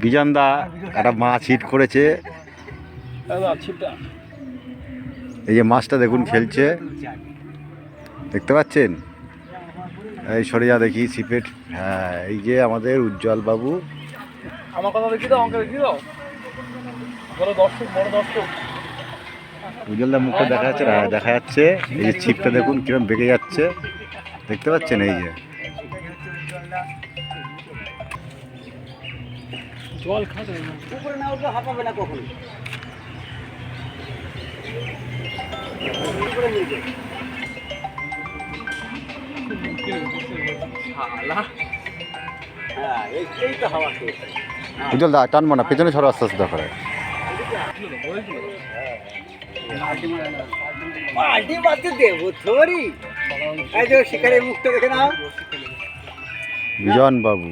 বিজনদা একটা মাছ হিট করেছে। এই যে মাছটা দেখুন খেলছে, দেখতে পাচ্ছেন? এই সরে যা দেখি ছিপের। হ্যাঁ, এই যে আমাদের উজ্জ্বল বাবু। আমার কথা দেখি দাও, আমাকে দেখি দাও। বড় দর্শক, বড় দর্শক। উজ্জ্বলদার মুখটা দেখা যাচ্ছে না? দেখা যাচ্ছে। এই যে ছিপটা দেখুন কিরম বেঁকে যাচ্ছে, দেখতে পাচ্ছেন? এই যে জল খাবে উপরে না উঠলে হাঁপাবে না কখনো। উজ্জ্বলদা টানবো না, পেছনে সরো আস্তে আস্তে করে। শিকারের মুখটা দেখে নাও। বিজন বাবু।